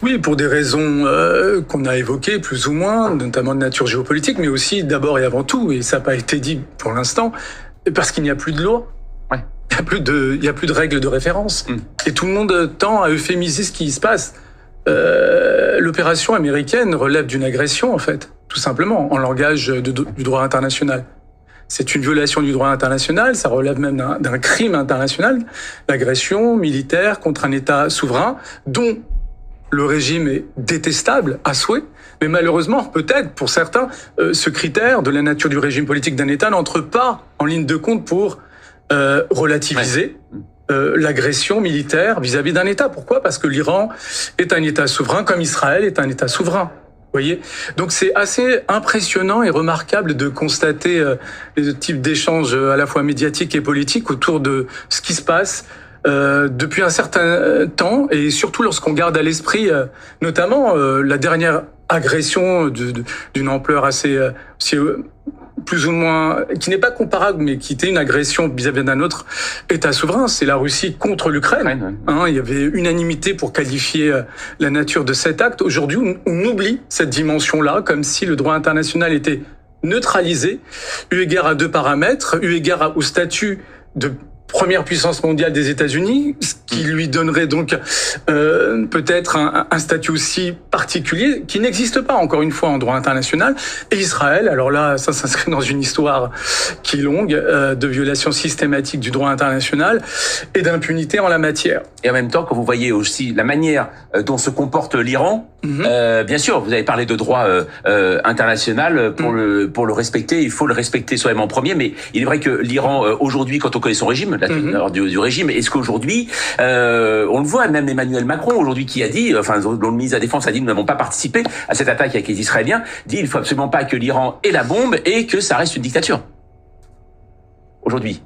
Oui, pour des raisons qu'on a évoquées plus ou moins, notamment de nature géopolitique, mais aussi d'abord et avant tout, et ça n'a pas été dit pour l'instant, parce qu'il n'y a plus de loi. Ouais. Il n'y a plus de règles de référence. Et tout le monde tend à euphémiser ce qui se passe. L'opération américaine relève d'une agression, en fait, tout simplement, en langage du droit international. C'est une violation du droit international, ça relève même d'un crime international, l'agression militaire contre un État souverain, dont le régime est détestable à souhait, mais malheureusement, peut-être pour certains, ce critère de la nature du régime politique d'un État n'entre pas en ligne de compte pour relativiser l'agression militaire vis-à-vis d'un État. Pourquoi ? Parce que l'Iran est un État souverain, comme Israël est un État souverain. Vous voyez ? Donc c'est assez impressionnant et remarquable de constater les types d'échanges à la fois médiatiques et politiques autour de ce qui se passe depuis un certain temps, et surtout lorsqu'on garde à l'esprit notamment la dernière agression d'une ampleur assez plus ou moins, qui n'est pas comparable, mais qui était une agression vis-à-vis d'un autre État souverain, c'est la Russie contre l'Ukraine. Il y avait unanimité pour qualifier la nature de cet acte. Aujourd'hui, on oublie cette dimension-là, comme si le droit international était neutralisé, eu égard à deux paramètres, eu égard au statut de première puissance mondiale des États-Unis, ce qui lui donnerait donc peut-être un statut aussi particulier qui n'existe pas, encore une fois, en droit international. Et Israël, alors là, ça s'inscrit dans une histoire qui est longue, de violation systématique du droit international et d'impunité en la matière. Et en même temps, quand vous voyez aussi la manière dont se comporte l'Iran, bien sûr, vous avez parlé de droit international, pour le respecter, il faut le respecter soi-même en premier, mais il est vrai que l'Iran, aujourd'hui, quand on connaît son régime, du régime, est-ce qu'aujourd'hui, on le voit, même Emmanuel Macron, aujourd'hui, qui a dit, enfin, le ministre de la Défense a dit, nous n'avons pas participé à cette attaque avec les Israéliens, dit, il faut absolument pas que l'Iran ait la bombe et que ça reste une dictature. Aujourd'hui.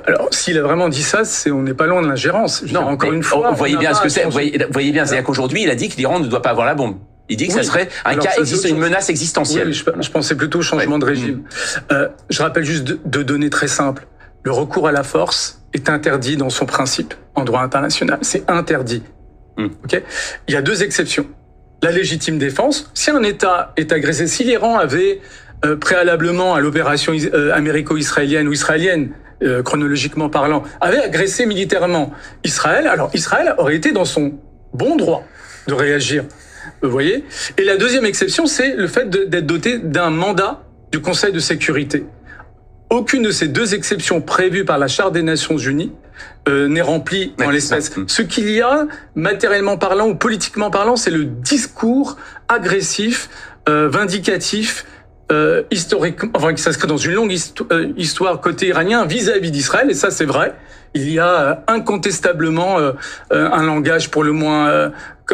Alors, s'il a vraiment dit ça, on n'est pas loin de l'ingérence. Non, encore une fois, vous voyez bien ce que c'est. Vous voyez bien, c'est-à-dire qu'aujourd'hui, il a dit que l'Iran ne doit pas avoir la bombe. Il dit que ça serait une menace existentielle. Oui, je pensais plutôt au changement de régime. Je rappelle juste deux données très simples. Le recours à la force est interdit dans son principe en droit international. C'est interdit. Okay ? Il y a deux exceptions. La légitime défense. Si un État est agressé, si l'Iran avait préalablement à l'opération américo-israélienne ou israélienne, chronologiquement parlant, avait agressé militairement Israël, alors Israël aurait été dans son bon droit de réagir. Vous voyez ? Et la deuxième exception, c'est le fait d'être doté d'un mandat du Conseil de sécurité. Aucune de ces deux exceptions prévues par la Charte des Nations Unies n'est remplie en l'espèce. Ce qu'il y a, matériellement parlant ou politiquement parlant, c'est le discours agressif, vindicatif, historique, enfin qui s'inscrit dans une longue histoire côté iranien vis-à-vis d'Israël, et ça c'est vrai. Il y a incontestablement un langage pour le moins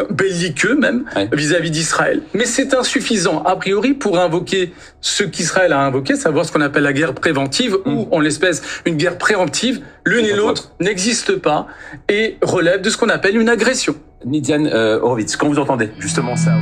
belliqueux même vis-à-vis d'Israël. Mais c'est insuffisant a priori pour invoquer ce qu'Israël a invoqué, savoir ce qu'on appelle la guerre préventive ou en l'espèce une guerre préemptive. L'une et l'autre n'existent pas et relèvent de ce qu'on appelle une agression. Nitzan Horowitz, quand vous entendez justement ça